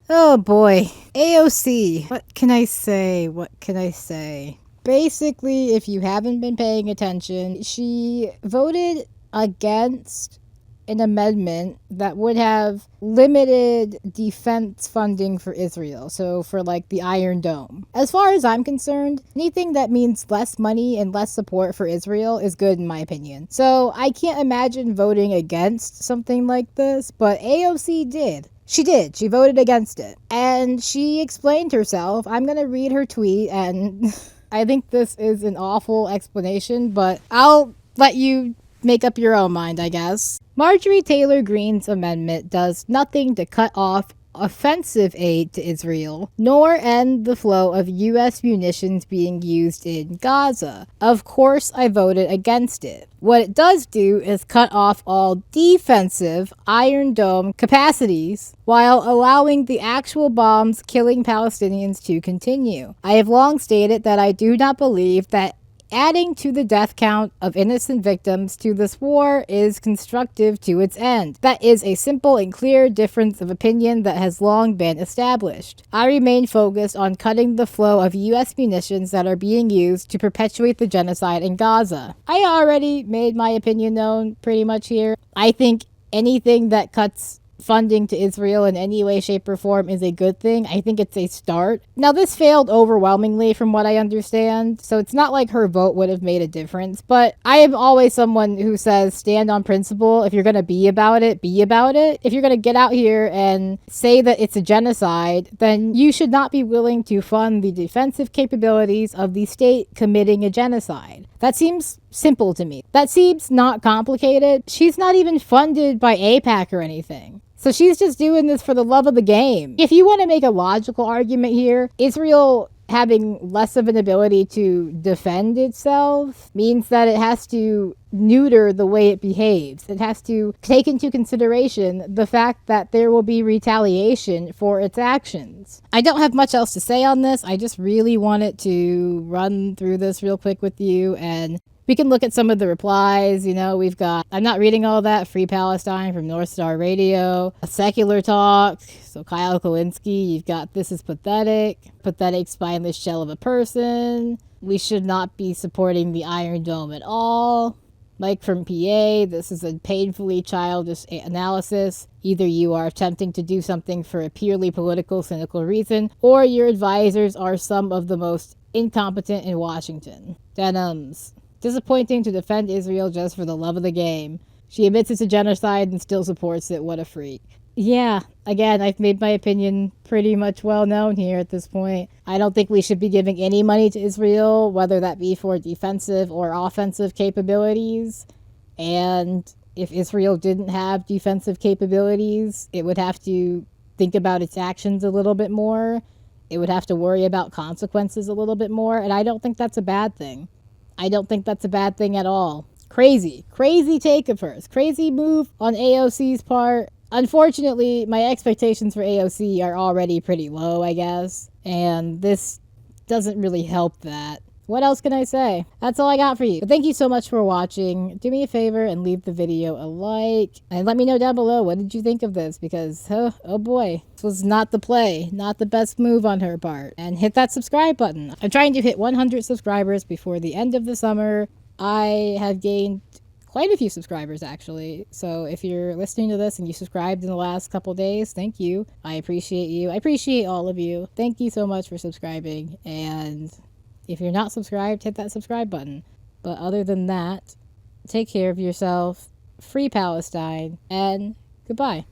Oh boy. AOC. What can I say? What can I say? Basically, if you haven't been paying attention, she voted against an amendment that would have limited defense funding for Israel. So, for like the Iron Dome. As far as I'm concerned, anything that means less money and less support for Israel is good in my opinion. So, I can't imagine voting against something like this, but AOC did. She did. She voted against it. And she explained herself. I'm going to read her tweet, and I think this is an awful explanation, but I'll let you make up your own mind, I guess. Marjorie Taylor Greene's amendment does nothing to cut off offensive aid to Israel, nor end the flow of U.S. munitions being used in Gaza. Of course, I voted against it. What it does do is cut off all defensive Iron Dome capacities while allowing the actual bombs killing Palestinians to continue. I have long stated that I do not believe that adding to the death count of innocent victims to this war is constructive to its end. That is a simple and clear difference of opinion that has long been established. I remain focused on cutting the flow of U.S. munitions that are being used to perpetuate the genocide in Gaza. I already made my opinion known pretty much here. I think anything that cuts funding to Israel in any way, shape, or form is a good thing. I think it's a start. Now, this failed overwhelmingly from what I understand, so it's not like her vote would have made a difference, but I am always someone who says stand on principle. If you're going to be about it, be about it. If you're going to get out here and say that it's a genocide, then you should not be willing to fund the defensive capabilities of the state committing a genocide. That seems simple to me. That seems not complicated. She's not even funded by AIPAC or anything. So she's just doing this for the love of the game. If you want to make a logical argument here, Israel having less of an ability to defend itself means that it has to neuter the way it behaves. It has to take into consideration the fact that there will be retaliation for its actions. I don't have much else to say on this. I just really wanted to run through this real quick with you, and we can look at some of the replies. You know, we've got, I'm not reading all that, Free Palestine from North Star Radio, a secular talk, so Kyle Kowinski, you've got This is Pathetic, Pathetic Spineless Shell of a Person, We Should Not Be Supporting the Iron Dome at All, Mike from PA, This is a painfully childish analysis. Either you are attempting to do something for a purely political, cynical reason, or your advisors are some of the most incompetent in Washington. Denims. Disappointing to defend Israel just for the love of the game. She admits it's a genocide and still supports it. What a freak. Yeah, again, I've made my opinion pretty much well known here at this point. I don't think we should be giving any money to Israel, whether that be for defensive or offensive capabilities. And if Israel didn't have defensive capabilities, it would have to think about its actions a little bit more. It would have to worry about consequences a little bit more, and I don't think that's a bad thing. I don't think that's a bad thing at all. Crazy take of hers. Crazy move on AOC's part. Unfortunately, my expectations for AOC are already pretty low, I guess. And this doesn't really help that. What else can I say? That's all I got for you. But thank you so much for watching. Do me a favor and leave the video a like. And let me know down below, what did you think of this? Because, oh boy, this was not the play. Not the best move on her part. And hit that subscribe button. I'm trying to hit 100 subscribers before the end of the summer. I have gained quite a few subscribers, actually. So if you're listening to this and you subscribed in the last couple days, thank you. I appreciate you. I appreciate all of you. Thank you so much for subscribing. And if you're not subscribed, hit that subscribe button. But other than that, take care of yourself, free Palestine, and goodbye.